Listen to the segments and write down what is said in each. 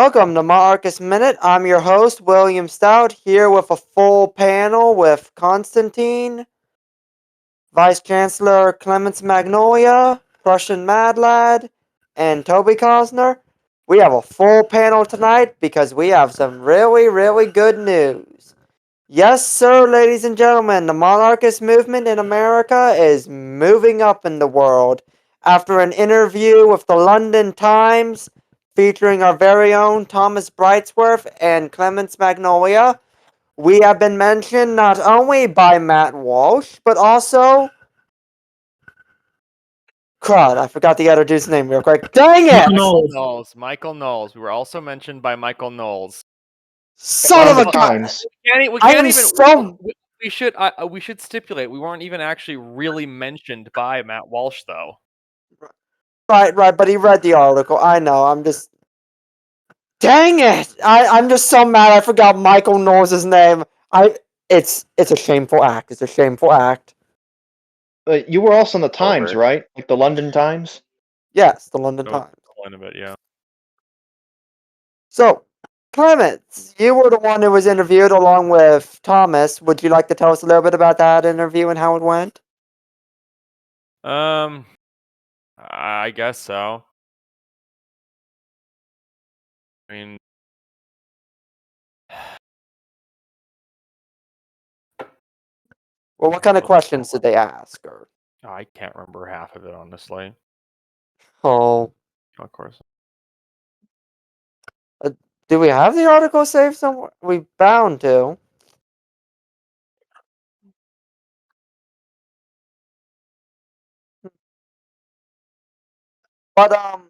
Welcome to Monarchist Minute. I'm your host, William Stout, here with a full panel with Constantine, Vice Chancellor Clements Magnolia, Prussian Mad Lad, and Toby Cosner. We have a full panel tonight because we have some really good news. Yes, sir, ladies and gentlemen, the monarchist movement in America is moving up in the world. After an interview with the London Times featuring our very own Thomas Brightsworth and Clements Magnolia, we have been mentioned not only by Matt Walsh, but also... Crud, I forgot the other dude's name real quick. Dang it! Michael Knowles. We were also mentioned by Michael Knowles. Son of a gun! We should stipulate we weren't even actually really mentioned by Matt Walsh, though. Right, but he read the article. I know, I'm just... Dang it! I'm just so mad I forgot Michael Knowles' name. It's a shameful act. It's a shameful act. You were also in the Times, right? Like the London Times? Yes, the London Times. Point of it, yeah. So, Clements, you were the one who was interviewed along with Thomas. Would you like to tell us a little bit about that interview and how it went? I guess so. I mean... Well, what kind of questions did they ask? Or... I can't remember half of it, honestly. Oh. Of course. Do we have the article saved somewhere? We bound to. But,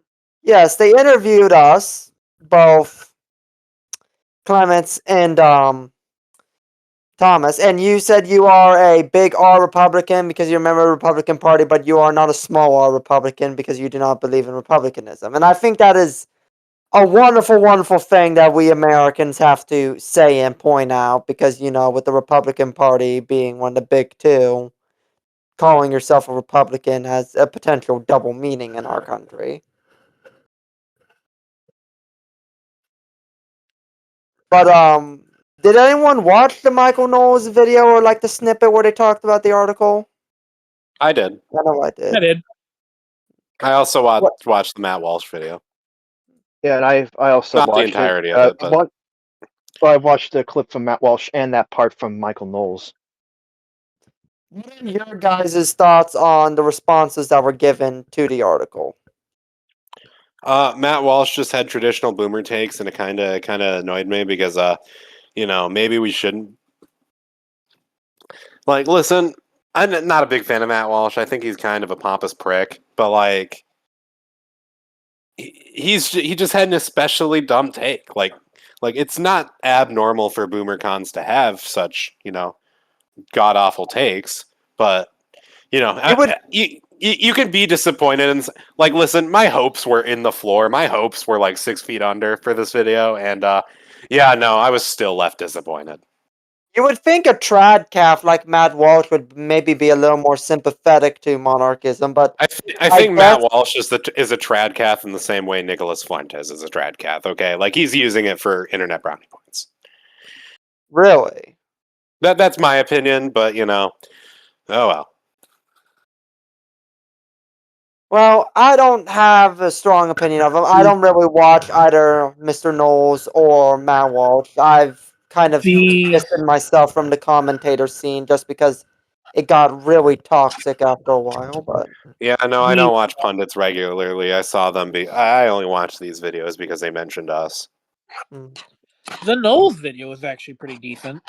yes, they interviewed us, both Clements and, Thomas, and you said you are a big R Republican because you're a member of the Republican Party, but you are not a small R Republican because you do not believe in Republicanism. And I think that is a wonderful thing that we Americans have to say and point out because, you know, with the Republican Party being one of the big two, calling yourself a Republican has a potential double meaning in our country. But, did anyone watch the Michael Knowles video or like the snippet where they talked about the article? I did. I know I did. I did. I also watched the Matt Walsh video. Yeah, and I also Not watched the entirety of it, but I watched a clip from Matt Walsh and that part from Michael Knowles. What are your guys' thoughts on the responses that were given to the article? Matt Walsh just had traditional boomer takes, and it kind of annoyed me because, you know, maybe we shouldn't. Like, listen, I'm not a big fan of Matt Walsh. I think he's kind of a pompous prick, but like, he just had an especially dumb take. Like it's not abnormal for boomer cons to have such, you know, god awful takes, but you know, you can be disappointed and like, listen, my hopes were in the floor. My hopes were like 6 feet under for this video, and yeah, no, I was still left disappointed. You would think a trad calf like Matt Walsh would maybe be a little more sympathetic to monarchism, but I think Matt Walsh is a trad calf in the same way Nicholas Fuentes is a trad calf. Okay, like he's using it for internet brownie points. Really? That's my opinion, but you know, oh well. Well, I don't have a strong opinion of him. I don't really watch either Mr. Knowles or Matt Walsh. I've kind of distanced myself from the commentator scene just because it got really toxic after a while. But yeah, no, I don't watch pundits regularly. I saw them I only watch these videos because they mentioned us. The Knowles video was actually pretty decent.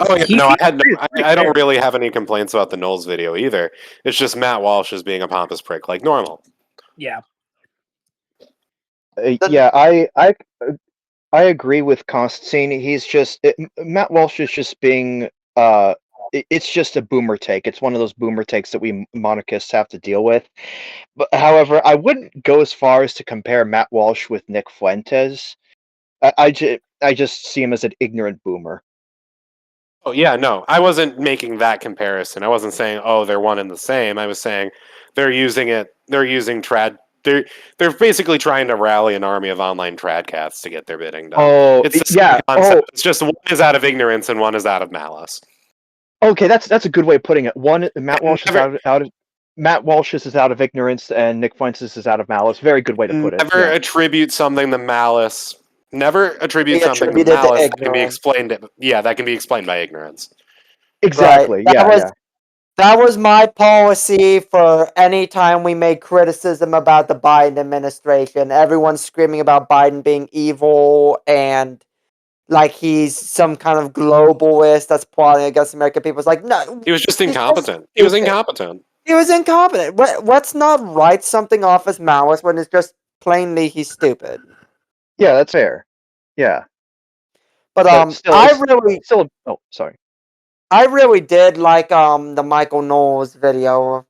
Oh yeah, no, I don't really have any complaints about the Knowles video either. It's just Matt Walsh is being a pompous prick like normal. Yeah. Yeah, I agree with Constantine. He's just Matt Walsh is just being it's just a boomer take. It's one of those boomer takes that we monarchists have to deal with. But however, I wouldn't go as far as to compare Matt Walsh with Nick Fuentes. I just see him as an ignorant boomer. Oh yeah, no, I wasn't making that comparison. I wasn't saying, oh, they're one and the same. I was saying they're using trad they're basically trying to rally an army of online tradcats to get their bidding done. Oh, It's the same yeah. concept. It's just one is out of ignorance and one is out of malice. Okay, that's a good way of putting it. One, Matt Walsh is Never- out of Matt Walsh's is out of ignorance, and Nick Fuentes is out of malice. Very good way to put it. Never Yeah. attribute something to malice. Never attribute Be something to attributed to malice that can be ignorance. explained. Yeah, that can be explained by ignorance. Exactly. Right. Yeah. That was my policy for any time we made criticism about the Biden administration. Everyone's screaming about Biden being evil and like he's some kind of globalist that's plotting against American people. It's like, no. He was just he's just incompetent. He was stupid. incompetent. He was incompetent. Let's not write something off as malice when it's just plainly he's stupid. Yeah, that's fair. Yeah. But still, I it's really still. Oh, sorry. I really did like the Michael Knowles video.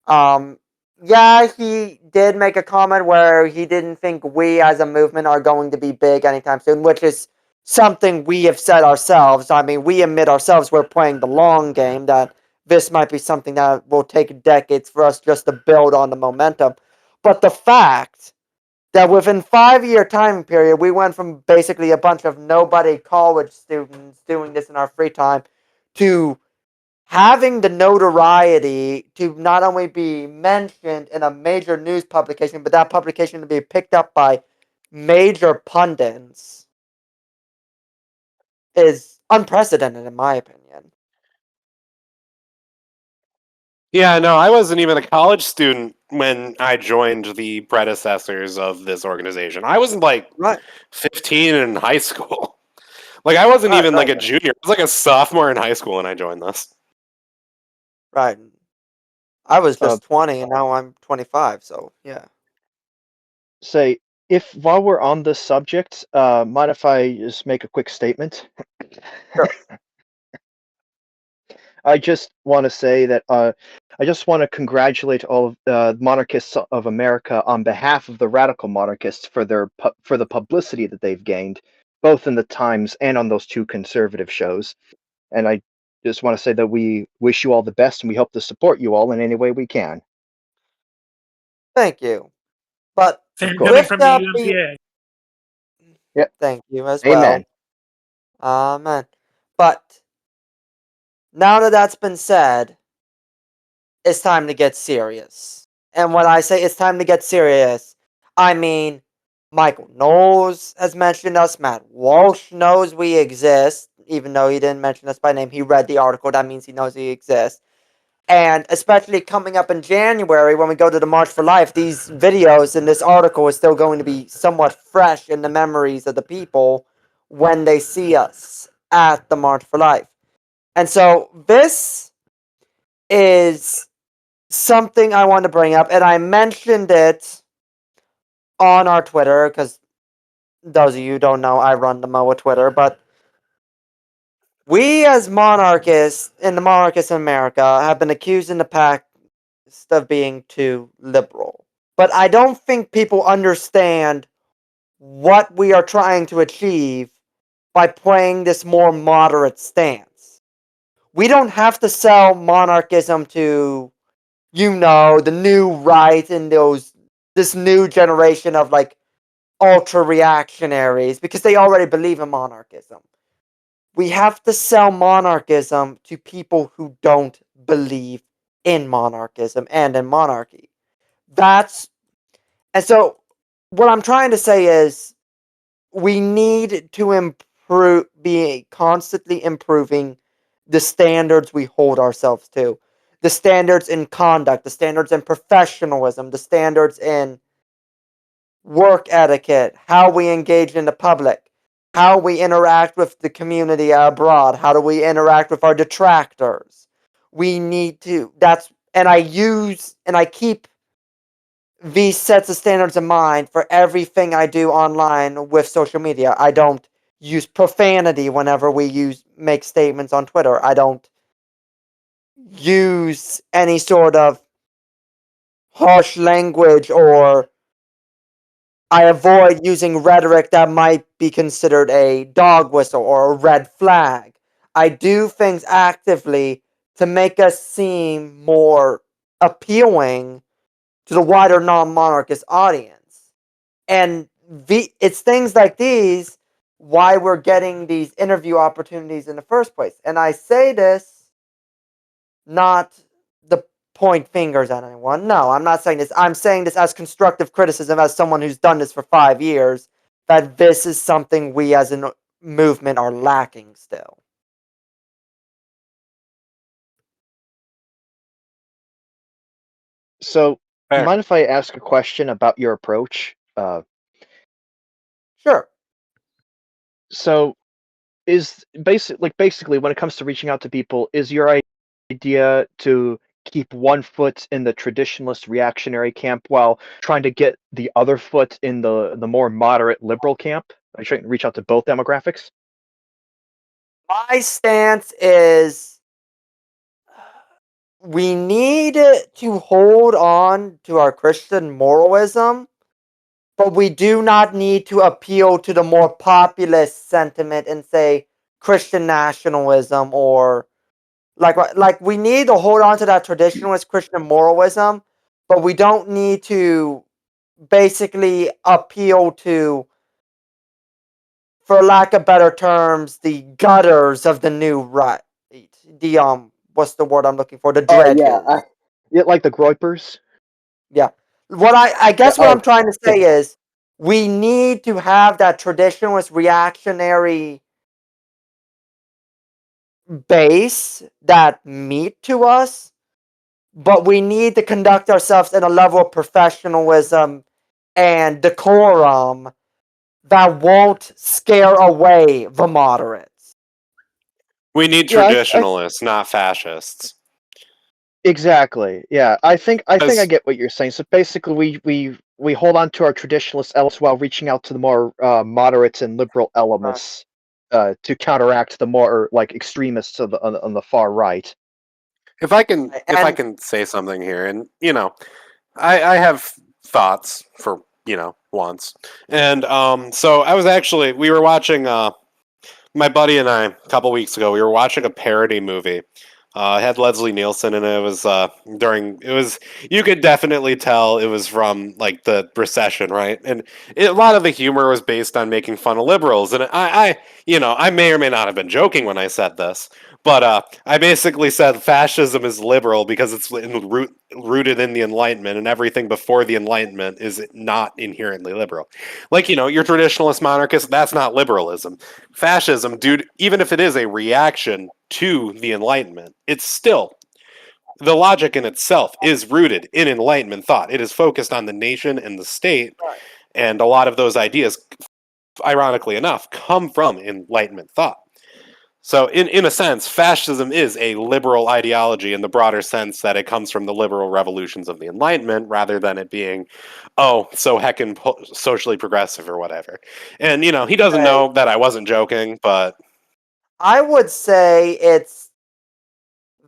Yeah, he did make a comment where he didn't think we as a movement are going to be big anytime soon, which is something we have said ourselves. I mean, we admit ourselves we're playing the long game, that this might be something that will take decades for us just to build on the momentum. But the fact that within 5-year time period, we went from basically a bunch of nobody college students doing this in our free time to having the notoriety to not only be mentioned in a major news publication, but that publication to be picked up by major pundits is unprecedented, in my opinion. Yeah, no, I wasn't even a college student when I joined the predecessors of this organization. I was like Right. 15 in high school. Like I wasn't even like a Right. junior. I was like a sophomore in high school when I joined this. Right. I was Uh, just 20 and now I'm 25, so yeah. Say, if while we're on this subject, mind if I just make a quick statement? Sure. I just want to say that I just want to congratulate all of the monarchists of America on behalf of the radical monarchists for for the publicity that they've gained, both in the Times and on those two conservative shows. And I just want to say that we wish you all the best, and we hope to support you all in any way we can. Thank you. But Same course. coming with from that the being, UMPA. Yep. thank you as Amen. well. Amen. But now that that's been said, it's time to get serious. And when I say it's time to get serious, I mean Michael Knowles has mentioned us. Matt Walsh knows we exist, even though he didn't mention us by name. He read the article. That means he knows we exist. And especially coming up in January when we go to the March for Life, these videos and this article is still going to be somewhat fresh in the memories of the people when they see us at the March for Life. And so this is something I want to bring up, and I mentioned it on our Twitter, because those of you who don't know, I run the MOA Twitter, but we as monarchists in the monarchists in America have been accused in the past of being too liberal. But I don't think people understand what we are trying to achieve by playing this more moderate stance. We don't have to sell monarchism to, the new right and this new generation of like ultra reactionaries because they already believe in monarchism. We have to sell monarchism to people who don't believe in monarchism and in monarchy. And so what I'm trying to say is we need to be constantly improving the standards we hold ourselves to. The standards in conduct, the standards in professionalism, the standards in work etiquette, how we engage in the public, how we interact with the community abroad, how do we interact with our detractors. We need to, and I keep these sets of standards in mind for everything I do online with social media. I don't use profanity whenever we make statements on Twitter. I don't use any sort of harsh language, or I avoid using rhetoric that might be considered a dog whistle or a red flag. I do things actively to make us seem more appealing to the wider non-monarchist audience. And it's things like these why we're getting these interview opportunities in the first place. And I say this not the point fingers at anyone. No, I'm not saying this. I'm saying this as constructive criticism as someone who's done this for 5 years, that this is something we as a movement are lacking still. So, Fair. mind if I ask a question about your approach? Sure. So, is basically when it comes to reaching out to people, is your idea to keep one foot in the traditionalist reactionary camp while trying to get the other foot in the more moderate liberal camp? Are you trying to reach out to both demographics? My stance is we need to hold on to our Christian moralism, but we do not need to appeal to the more populist sentiment and say Christian nationalism or like we need to hold on to that traditionalist Christian moralism, but we don't need to basically appeal to, for lack of better terms, the gutters of the new right. The what's the word I'm looking for? The dreadheads. Yeah, like the Groypers. Yeah. What I guess what I'm trying to say is we need to have that traditionalist reactionary base, that meat to us, but we need to conduct ourselves in a level of professionalism and decorum that won't scare away the moderates. We need Yeah, traditionalists, not fascists. exactly. Yeah, I think I Because- get what you're saying. So basically, we hold on to our traditionalist elements while reaching out to the more moderate and liberal elements to counteract the more like extremists on the far right. If I can, And say something here, and I have thoughts for once, and so I was actually we were watching my buddy and I a couple weeks ago. We were watching a parody movie. It had Leslie Nielsen, and it was you could definitely tell it was from like the recession, right? And a lot of the humor was based on making fun of liberals, and I may or may not have been joking when I said this, but I basically said fascism is liberal because it's rooted in the Enlightenment, and everything before the Enlightenment is not inherently liberal. Like your traditionalist monarchist, that's not liberalism. Fascism, dude, even if it is a reaction to the Enlightenment, it's still the logic in itself is rooted in Enlightenment thought. It is focused on the nation and the state, and a lot of those ideas, ironically enough, come from Enlightenment thought. So, in a sense, fascism is a liberal ideology in the broader sense that it comes from the liberal revolutions of the Enlightenment rather than it being, oh, so heckin' socially progressive or whatever. And, he doesn't know that I wasn't joking, but. I would say it's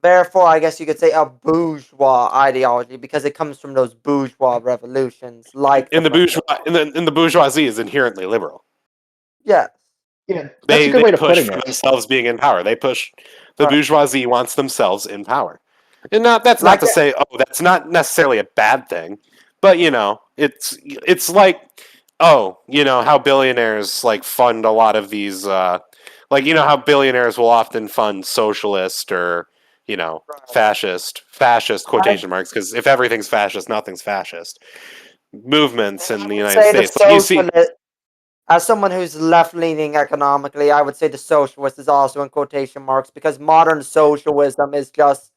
therefore, I guess you could say, a bourgeois ideology because it comes from those bourgeois revolutions, like In the French bourgeois, in the bourgeoisie is inherently liberal. Yes. Yeah, that's a good way to push putting for it. themselves being in power. They push the Right. bourgeoisie wants themselves in power, and that's Like not to say that's not necessarily a bad thing, but it's like how billionaires like fund a lot of these like how billionaires will often fund socialist or fascist quotation marks because if everything's fascist, nothing's fascist movements in the United say the States. Like, you see. socialist, as someone who's left-leaning economically, I would say the socialist is also in quotation marks because modern socialism is just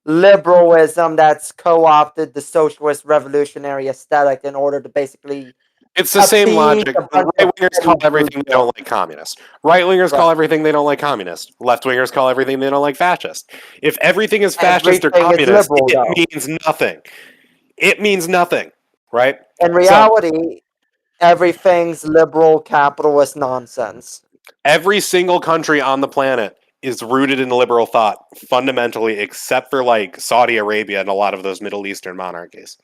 liberalism that's co-opted the socialist revolutionary aesthetic in order to basically It's the same appease logic. a bunch Right of wingers call petty everything they bourgeois. don't like communist. Right wingers call Right. everything they don't like communist. Left wingers call everything they don't like fascist. If everything is fascist or Everything is communist, liberal, it though. means nothing. It means nothing, right? In So reality, everything's liberal capitalist nonsense. every single country on the planet is rooted in liberal thought, fundamentally, except for like Saudi Arabia and a lot of those Middle Eastern monarchies.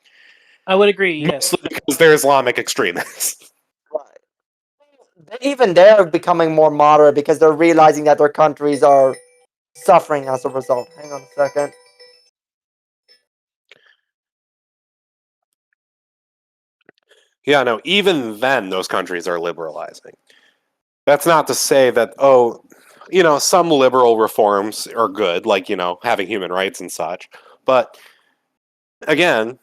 I would agree. Yes. Mostly because they're Islamic extremists. Right. Even they're becoming more moderate because they're realizing that their countries are suffering as a result. Hang on a second. Yeah, no, even then, those countries are liberalizing. That's not to say that, some liberal reforms are good, like, having human rights and such. But again,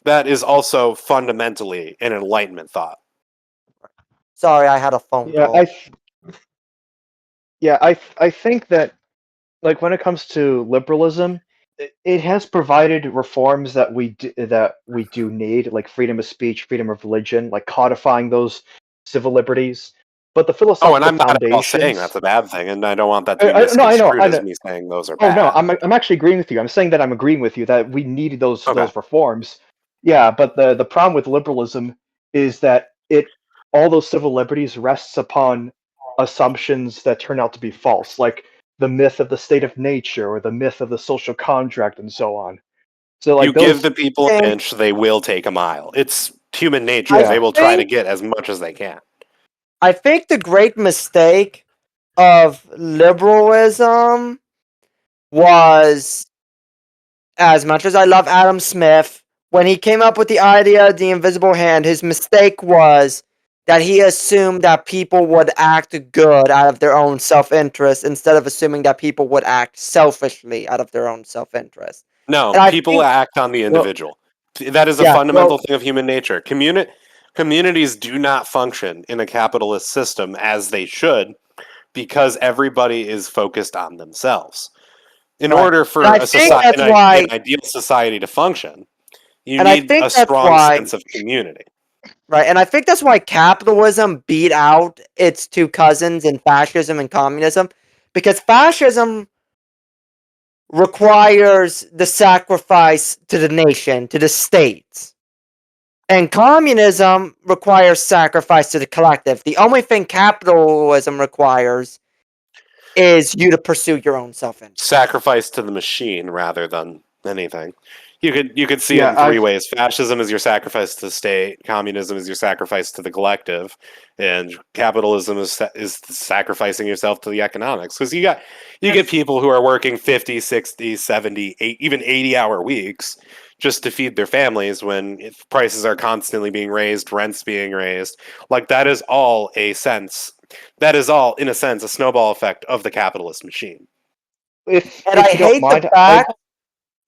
that is also fundamentally an Enlightenment thought. Sorry, I had a phone Yeah, call. I think that, like, when it comes to liberalism, it has provided reforms that we do need, like freedom of speech, freedom of religion, like codifying those civil liberties. But the Oh, and philosophical I'm not at all saying foundations. that's a bad thing, and I don't want that to be No, misconstrued I as know. me saying those are Oh no, bad. I'm actually agreeing with you. I'm saying that I'm agreeing with you that we needed Okay. those reforms. Yeah, but the problem with liberalism is that it all those civil liberties rests upon assumptions that turn out to be false, like the myth of the state of nature or the myth of the social contract and so on. So You like give the those, people an And inch, they will take a mile. It's human nature. I They yeah, will try to think get as much as they can. I think the great mistake of liberalism was, as much as I love Adam Smith, when he came up with the idea of the invisible hand, his mistake was that he assumed that people would act good out of their own self-interest instead of assuming that people would act selfishly out of their own self-interest. No, And I people think, act on the well, individual. That is a yeah, fundamental well, thing of human nature. Communities do not function in a capitalist system as they should because everybody is focused on themselves. In right. order And for I a think society, that's an why, ideal society to function, you and I need think a that's strong why, sense of community. right, and I think that's why capitalism beat out its two cousins in fascism and communism, because fascism requires the sacrifice to the nation, to the state. And communism requires sacrifice to the collective. The only thing capitalism requires is you to pursue your own self-interest. Sacrifice to the machine rather than anything. You could see it yeah, in three ways. Fascism is your sacrifice to the state. Communism is your sacrifice to the collective, and capitalism is sacrificing yourself to the economics. Because you get people who are working 50, 60, 70, even 80-hour weeks just to feed their families when prices are constantly being raised, rents being raised. Like that is all in a sense a snowball effect of the capitalist machine. And I if you don't hate the mind, fact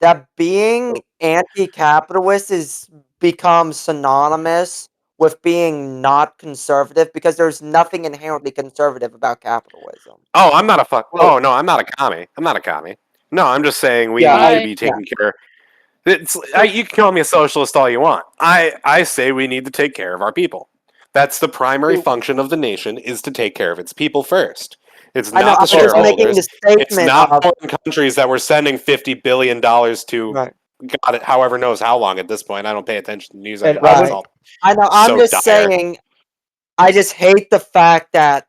that being anti-capitalist is become synonymous with being not conservative because there's nothing inherently conservative about capitalism. Oh, I'm not a fuck. well, Oh no, I'm not a commie. I'm not a commie. No, I'm just saying we yeah, need to I be Yeah. taking care. So You can call me a socialist all you want. I say we need to take care of our people. That's the primary function of the nation is to take care of its people first. It's I know not the I'm just making shareholders. the It's statement not of foreign countries that we're sending $50 billion to. right, God, it however knows how long at this point. I don't pay attention to news and anymore. It's all I know I'm so just dire. saying I just hate the fact that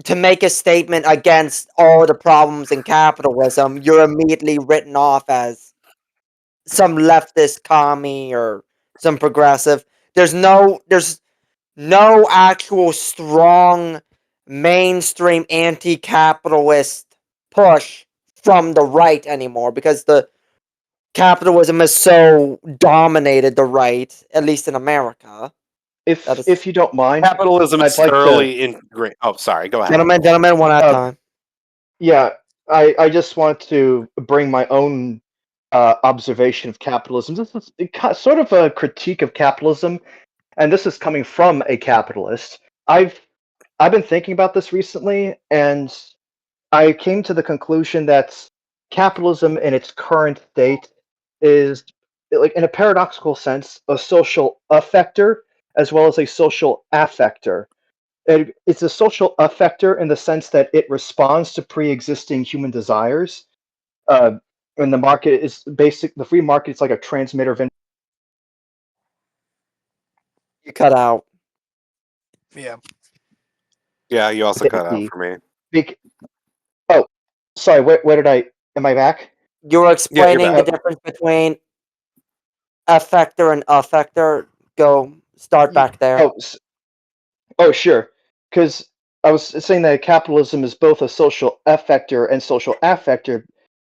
to make a statement against all the problems in capitalism, you're immediately written off as some leftist commie or some progressive. There's no actual strong mainstream anti-capitalist push from the right anymore because the capitalism has so dominated the right, at least in America. That is, if you don't mind, Capitalism is I'd like to. thoroughly integrate. Oh, sorry. Go ahead. gentlemen, one at a Uh, time. yeah, I just want to bring my own observation of capitalism. This is sort of a critique of capitalism, and this is coming from a capitalist. I've I've been thinking about this recently, and I came to the conclusion that capitalism in its current state is, like, in a paradoxical sense, a social affector as well as a social affector. It's a social affector in the sense that it responds to pre-existing human desires. Uh, and the market is basic. The free market is like a transmitter of You cut out. yeah. Yeah, you also cut out identity. for me. Bec- oh, sorry. Where did I? Am I back? You were Yeah, you're explaining back. the difference between affector and affector. Go start Ye- back there. Oh, oh, sure. Because I was saying that capitalism is both a social affector and social affector,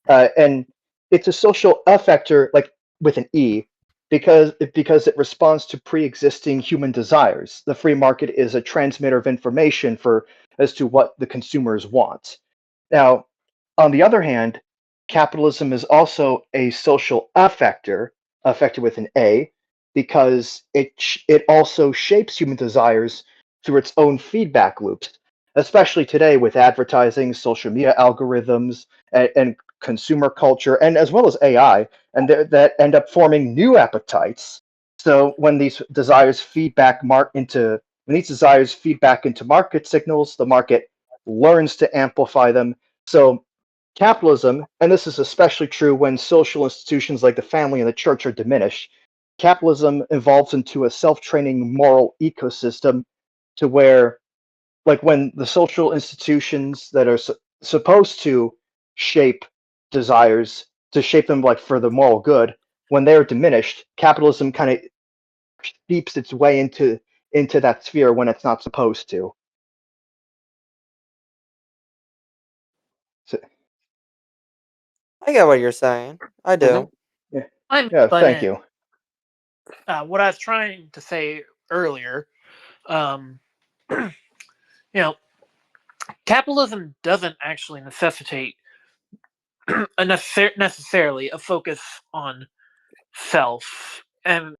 and it's a social affector, like with an E. because it responds to pre-existing human desires. The free market is a transmitter of information as to what the consumers want. Now, on the other hand, capitalism is also a social affector, affector with an A, because it also shapes human desires through its own feedback loops, especially today with advertising, social media algorithms, and consumer culture, and as well as AI, and that end up forming new appetites. So when these desires feed back into market signals, the market learns to amplify them. So capitalism, and this is especially true when social institutions like the family and the church are diminished, capitalism evolves into a self-training moral ecosystem to where, like, when the social institutions that are supposed to shape desires, to shape them like for the moral good, when they're diminished, capitalism kind of seeps its way into that sphere when it's not supposed to. So, I get what you're saying. I do. yeah, I'm yeah, but thank in. you. What I was trying to say earlier, um, you know, capitalism doesn't actually necessitate necessarily a focus on self, and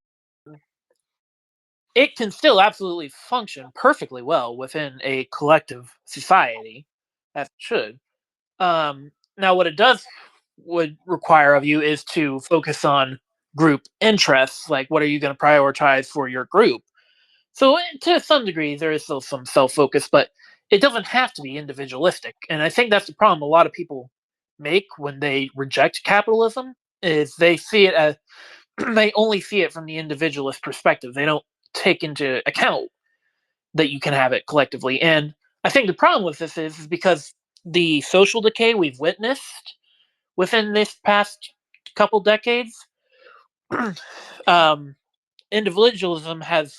it can still absolutely function perfectly well within a collective society, as it should. Now, what it would require of you is to focus on group interests, like what are you going to prioritize for your group. So, to some degree, there is still some self focus, but it doesn't have to be individualistic. And I think that's the problem a lot of people make when they reject capitalism is they see it as they only see it from the individualist perspective. They don't take into account that you can have it collectively. And I think the problem with this is because the social decay we've witnessed within this past couple decades, um, individualism has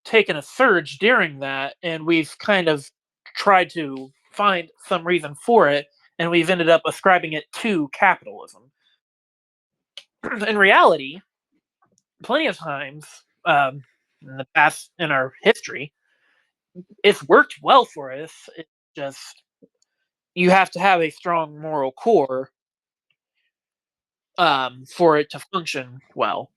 taken a surge during that, and we've kind of tried to find some reason for it, and we've ended up ascribing it to capitalism. In reality, plenty of times in the past in our history, it's worked well for us. It's just you have to have a strong moral core for it to function well,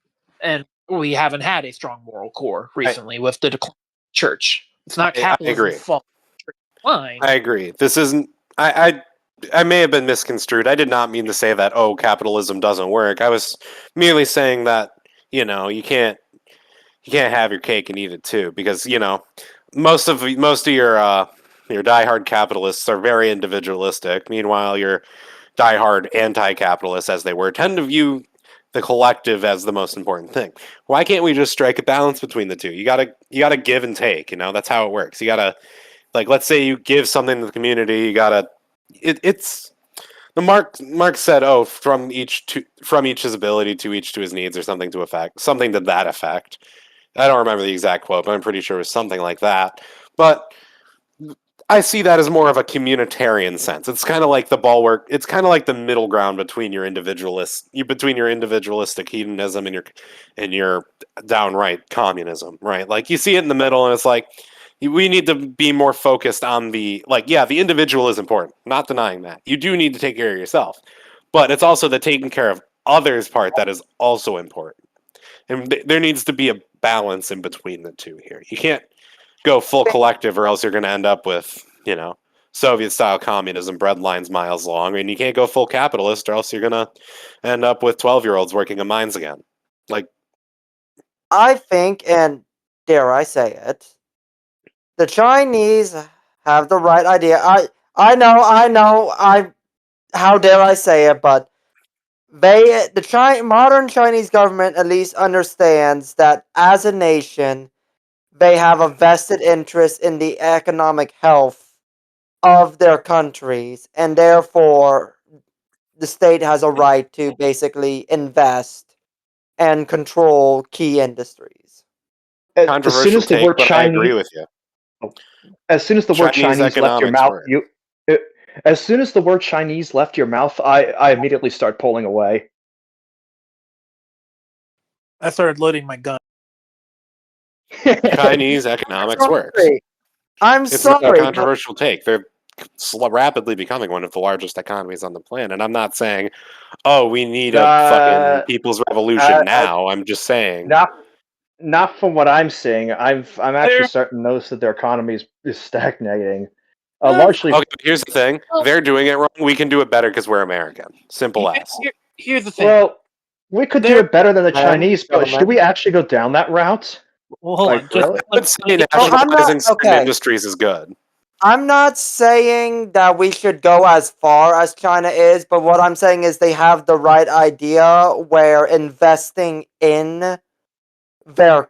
and we haven't had a strong moral core recently with the decline of the church. It's not I capitalism's agree. fault. Line. I agree. This isn't. I may have been misconstrued. I did not mean to say that. Oh, capitalism doesn't work. I was merely saying that you can't have your cake and eat it too, because most of your diehard capitalists are very individualistic. Meanwhile, your diehard anti-capitalists, as they were, tend to view the collective as the most important thing. Why can't we just strike a balance between the two? You gotta give and take. That's how it works. You gotta, like, let's say you give something to the community. You gotta. It's the Marx said, "Oh, from each his ability, to each to his needs," or something to that effect. I don't remember the exact quote, but I'm pretty sure it was something like that. But I see that as more of a communitarian sense. It's kind of like the bulwark. It's kind of like the middle ground between between your individualistic hedonism and your downright communism, right? Like, you see it in the middle, and it's like we need to be more focused on the individual is important. Not denying that. You do need to take care of yourself, but it's also the taking care of others part that is also important. And there needs to be a balance in between the two here. You can't go full collective, or else you're going to end up with, Soviet style communism, bread lines miles long. And you can't go full capitalist, or else you're going to end up with 12-year-olds working in mines again. Like, I think, and dare I say it, the Chinese have the right idea. I know, how dare I say it, but modern Chinese government at least understands that as a nation, they have a vested interest in the economic health of their countries, and therefore the state has a right to basically invest and control key industries. As soon controversial as the take, word but I agree Chinese, with you. as soon as the word Chinese Chinese left your economics mouth, work. uh, as soon as the word Chinese left your mouth, I immediately start pulling away. I started loading my gun. Chinese economics works. I'm It's not a sorry. controversial take. They're rapidly becoming one of the largest economies on the planet. I'm not saying, oh, we need a fucking people's revolution now. I'm just saying. Not from what I'm seeing. I'm actually There- starting to notice that their economy is stagnating. Uh, Largely, Okay, here's the thing. Well- They're doing it wrong. We can do it better because we're American. Simple as. Here's the thing. well, we could do There- it better than the Man, Chinese, but should gentlemen. we actually go down that route? Well, hold Like, on. Just really? I would say let me get- Well, I'm not- nationalizing certain okay. industries is good. I'm not saying that we should go as far as China is, but what I'm saying is they have the right idea where investing in the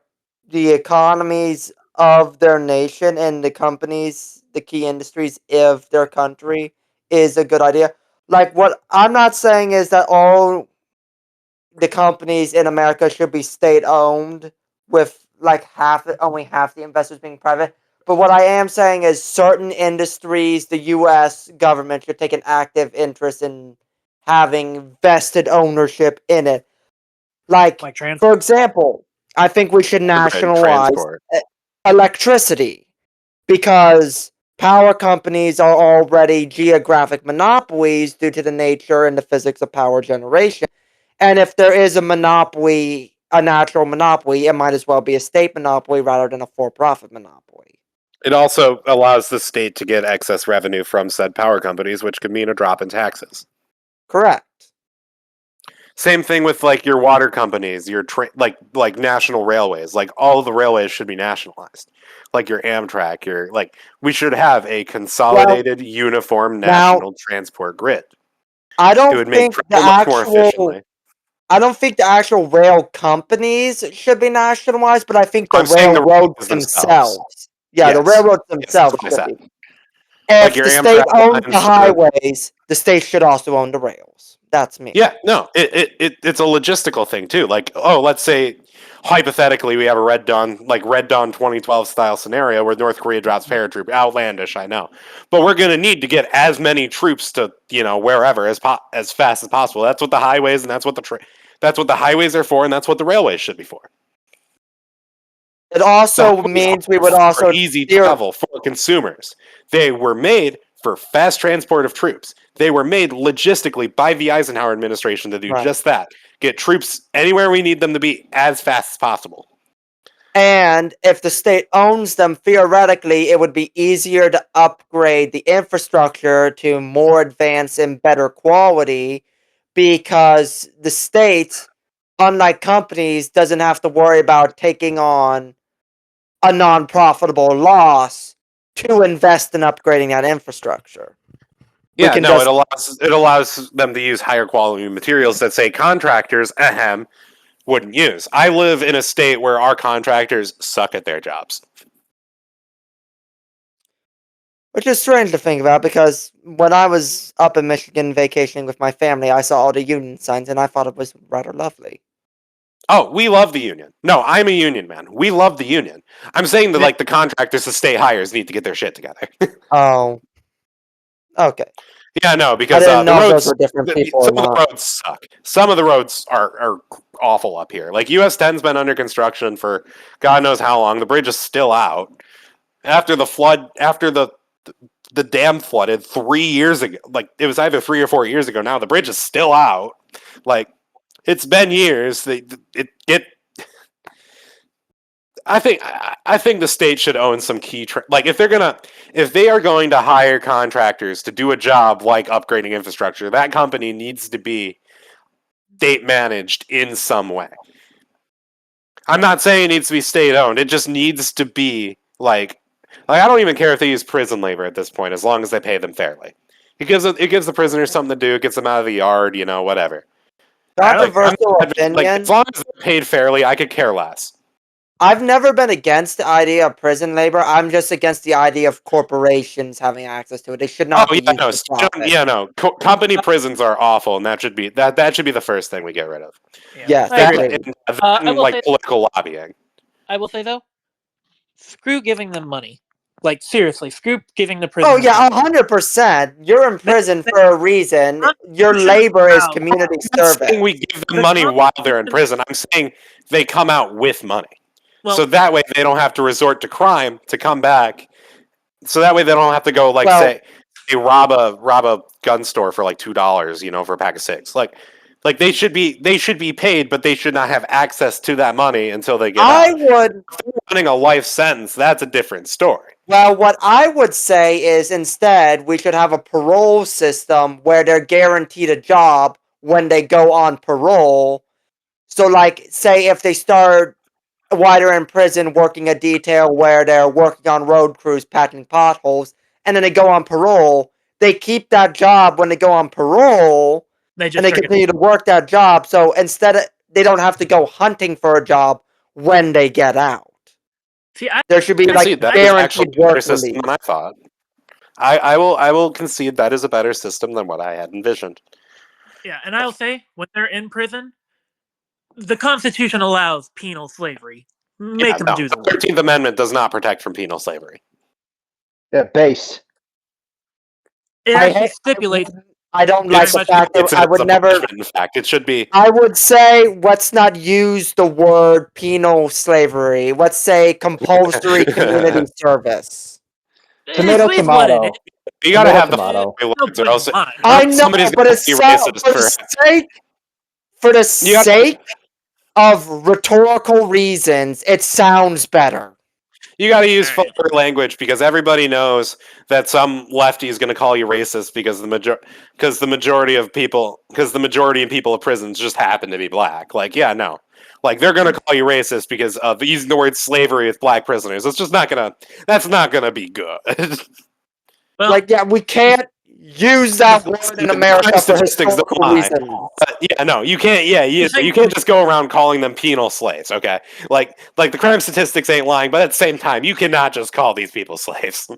economies of their nation and the companies, the key industries of their country is a good idea. Like, what I'm not saying is that all the companies in America should be state owned with like only half the investors being private. But what I am saying is certain industries, the US government should take an active interest in having vested ownership in it. Like, for example, I think we should nationalize Transport. electricity because power companies are already geographic monopolies due to the nature and the physics of power generation. And if there is a monopoly, a natural monopoly, it might as well be a state monopoly rather than a for-profit monopoly. It also allows the state to get excess revenue from said power companies, which could mean a drop in taxes. Correct. Same thing with like your water companies, your like national railways. Like all of the railways should be nationalized. Like your Amtrak, we should have a consolidated, uniform national transport grid. I It don't would make think the travel much more actual. efficiently. I don't think the actual rail companies should be nationalized, but I think the I'm saying the railroads railroads themselves. Yeah, the Yes. railroads Yes, themselves that's what I should said. be. If Like your the state Amtrak owns the lines should- highways, the state should also own the rails. That's me. Yeah, no, it's a logistical thing too. Like, oh, let's say hypothetically we have a Red Dawn 2012 style scenario where North Korea drops paratroop. Outlandish, I know, but we're gonna need to get as many troops to wherever as fast as possible. That's what the highways and that's what the highways are for, and that's what the railways should be for. It also means we would also easy travel for consumers. They were made for fast transport of troops. They were made logistically by the Eisenhower administration to do just that. Get troops anywhere we need them to be as fast as possible. And if the state owns them, theoretically, it would be easier to upgrade the infrastructure to more advanced and better quality because the state, unlike companies, doesn't have to worry about taking on a non-profitable loss to invest in upgrading that infrastructure. Yeah, no, it allows them to use higher quality materials that say contractors wouldn't use. I live in a state where our contractors suck at their jobs. Which is strange to think about because when I was up in Michigan vacationing with my family, I saw all the union signs and I thought it was rather lovely. Oh, we love the union. No, I'm a union man. We love the union. I'm saying that like the contractors, the state hires need to get their shit together. Oh. Okay. Yeah, no, I because didn't the know roads, those were different people or some of the not. roads suck. Some of the roads are awful up here. Like US 10's been under construction for God knows how long. The bridge is still out. After the flood, after the dam flooded 3 years ago, like it was either 3 or 4 years ago now, the bridge is still out. Like it's been years. I think the state should own some key like if they are going to hire contractors to do a job like upgrading infrastructure, that company needs to be state managed in some way. I'm not saying it needs to be state owned. It just needs to be like I don't even care if they use prison labor at this point, as long as they pay them fairly. It gives the prisoners something to do. It gets them out of the yard, whatever. Controversial opinion. Like, as long as they're paid fairly, I could care less. I've never been against the idea of prison labor. I'm just against the idea of corporations having access to it. They should not be used for profit. Company prisons are awful, and that should be the first thing we get rid of. Yes, I agree. And like political lobbying. I will say though, screw giving them money. Like seriously, screw giving the prison. Oh yeah, 100%. You're in prison for a reason. Your labor is community I'm not service. saying we give them money while they're in prison. I'm saying they come out with money. So that way they don't have to resort to crime to come back. So that way they don't have to go say rob a gun store for like $2, for a pack of six. Like they should be paid, but they should not have access to that money until they get out. If they're running a life sentence, that's a different story. Well, what I would say is instead we should have a parole system where they're guaranteed a job when they go on parole. So, like, say if they start while they're in prison working a detail where they're working on road crews, patching potholes, and then they go on parole, they keep that job when they go on parole, and they continue to work that job. So instead, they don't have to go hunting for a job when they get out. See, there should be like guaranteed work release. Than I thought. I will concede that is a better system than what I had envisioned. Yeah, and I'll say when they're in prison, the Constitution allows penal slavery. Make them do the work. The 13th Amendment does not protect from penal slavery. Yeah, base. It actually stipulates. I don't like the fact that I would never. In fact, it should be. I would say let's not use the word penal slavery. Let's say compulsory community service. Tomato, tomato. You gotta have tomato. the words, or else I know, but it's for the sake of rhetorical reasons, it sounds better. You got to use vulgar language because everybody knows that some lefty is going to call you racist because the majority of people of prisons just happen to be black. Like, yeah, no, like they're going to call you racist because of using the word slavery with black prisoners. It's just not gonna. That's not gonna be good. Well, like, yeah, we can't use that word in America for historical reasons. Yeah, no, you can't. Yeah, you can't just go around calling them penal slaves. Okay, like the crime statistics ain't lying, but at the same time, you cannot just call these people slaves.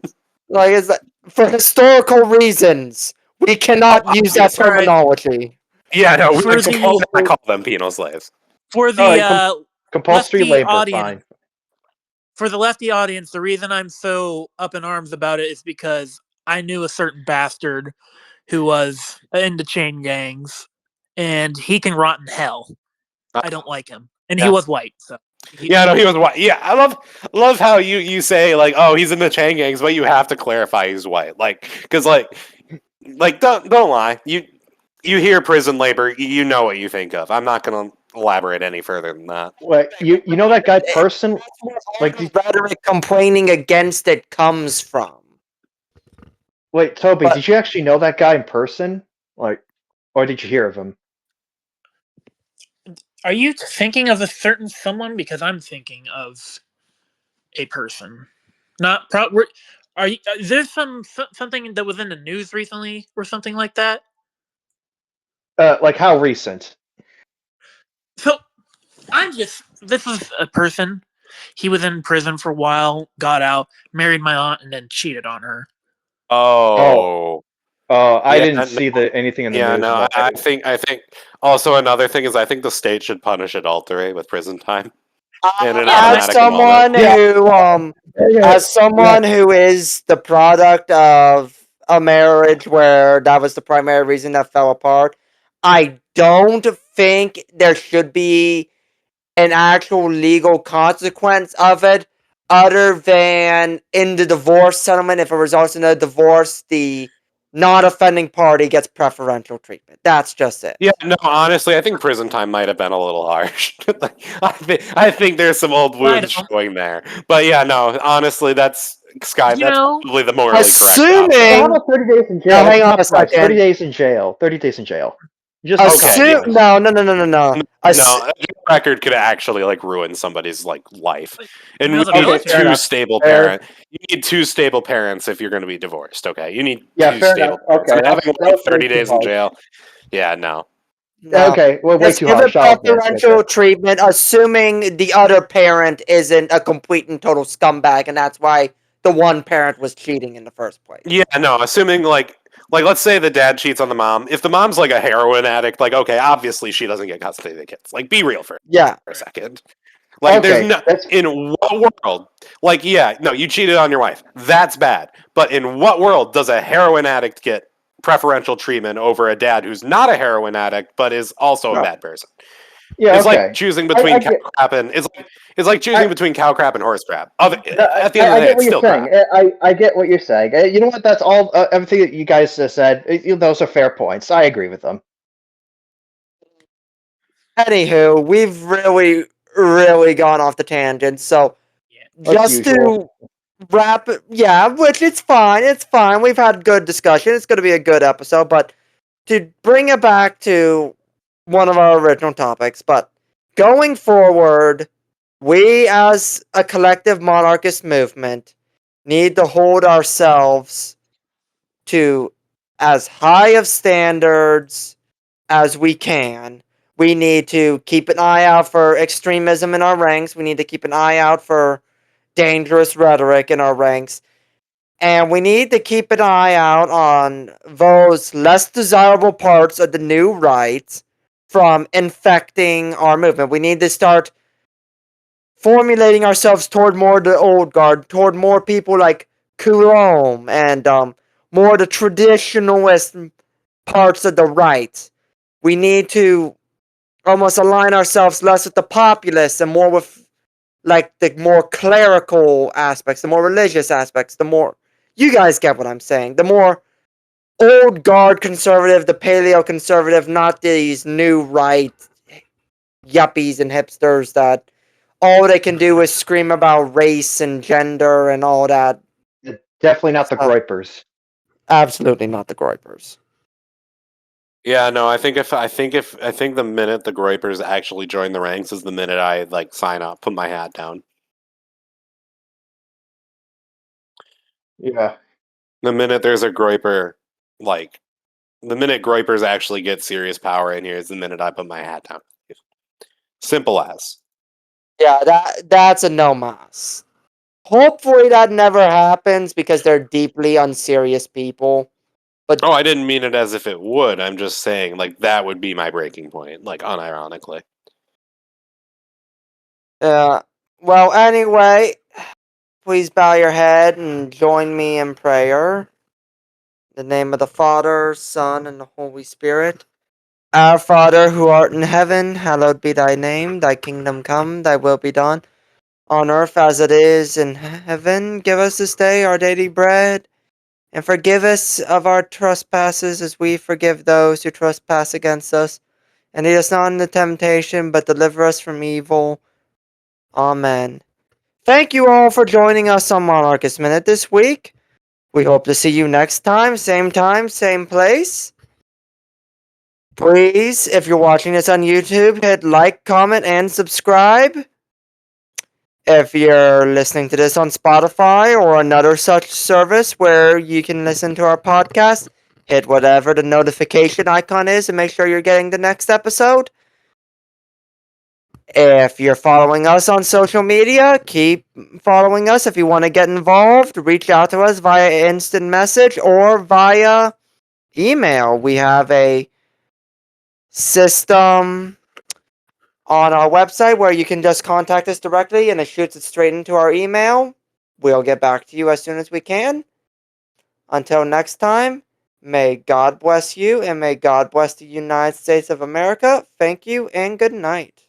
Like, is that for historical reasons? We cannot use that terminology. Yeah, no, we cannot call them penal slaves. For the compulsory labor, fine. For the lefty audience, the reason I'm so up in arms about it is because I knew a certain bastard who was into chain gangs, and he can rot in hell. I don't like him, and he was white. So he was white. Yeah, I love how you say like, oh, he's in the chain gangs, but you have to clarify he's white, like because like don't lie. You hear prison labor, you know what you think of. I'm not gonna elaborate any further than that. Wait, you know that guy person? Like the rhetoric complaining against it comes from. Wait, Toby, did you actually know that guy in person? Like, or did you hear of him? Are you thinking of a certain someone? Because I'm thinking of a person. Not Are you? Is there something that was in the news recently or something like that? Like how recent? So, this is a person. He was in prison for a while, got out, married my aunt, and then cheated on her. Oh, I didn't see anything in the news. No, I think also another thing is I think the state should punish adultery with prison time. As someone who is the product of a marriage where that was the primary reason that fell apart, I don't think there should be an actual legal consequence of it, other than in the divorce settlement. If it results in a divorce, the non-offending party gets preferential treatment. That's just it. Yeah, no, honestly, I think prison time might have been a little harsh. I think there's some old wounds showing there. But yeah, no, honestly, that's Sky. That's probably the morally correct. How about 30 days in jail? Hang on a second. 30 days in jail. 30 days in jail. No. No. No, record could actually ruin somebody's life. And we need two stable parents. You need two stable parents if you're going to be divorced. Okay, you need two stable. Okay, having 30 days in jail. Yeah, no. Okay, well, way too harsh. Preferential treatment, assuming the other parent isn't a complete and total scumbag, and that's why the one parent was cheating in the first place. Yeah, no. Assuming let's say the dad cheats on the mom. If the mom's a heroin addict, okay, obviously she doesn't get custody of the kids. Be real for a second. Like, Okay, there's no that's- in what world? Like, yeah, no, you cheated on your wife. That's bad. But in what world does a heroin addict get preferential treatment over a dad who's not a heroin addict but is also a No. bad person? Yeah, It's okay. like choosing I between cow get, crap and it's like choosing between cow crap and horse crap. At the end I of the day, get it's what you're still crap. saying. I get what you're saying. You know what? That's all. Everything that you guys said. Those are fair points. I agree with them. Anywho, we've really gone off the tangent. So As just usual. to wrap it, yeah, which it's fine. It's fine. We've had good discussion. It's going to be a good episode. But to bring it back to one of our original topics, but going forward, we as a collective monarchist movement need to hold ourselves to as high of standards as we can. We need to keep an eye out for extremism in our ranks. We need to keep an eye out for dangerous rhetoric in our ranks. And we need to keep an eye out on those less desirable parts of the new right from infecting our movement. We need to start formulating ourselves toward more the old guard, toward more people like Coulomb and more the traditionalist parts of the right. We need to almost align ourselves less with the populists and more with like the more clerical aspects, the more religious aspects, the more you guys get what I'm saying. The more old guard conservative, the paleo conservative, not these new right yuppies and hipsters that all they can do is scream about race and gender and all that. Definitely not the stuff. groypers. Absolutely not the groypers. Yeah, no, I think the minute the groypers actually join the ranks is the minute I like sign up, put my hat down. Yeah. The minute there's a groyper, like the minute groypers actually get serious power in here is the minute I put my hat down. Simple as. Yeah, that's a no mas. Hopefully that never happens because they're deeply unserious people. Oh, I didn't mean it as if it would. I'm just saying, like, that would be my breaking point, like, unironically. Well, anyway, please bow your head and join me in prayer. In the name of the Father, Son, and the Holy Spirit. Our Father, who art in heaven, hallowed be thy name. Thy kingdom come, thy will be done, on earth as it is in heaven. Give us this day our daily bread, and forgive us of our trespasses as we forgive those who trespass against us. And lead us not into temptation, but deliver us from evil. Amen. Thank you all for joining us on Monarchist Minute this week. We hope to see you next time, same place. Please, if you're watching this on YouTube, hit like, comment, and subscribe. If you're listening to this on Spotify or another such service where you can listen to our podcast, hit whatever the notification icon is and make sure you're getting the next episode. If you're following us on social media, keep following us. If you want to get involved, reach out to us via instant message or via email. We have a system on our website where you can just contact us directly and it shoots it straight into our email. We'll get back to you as soon as we can. Until next time, may God bless you and may God bless the United States of America. Thank you and good night.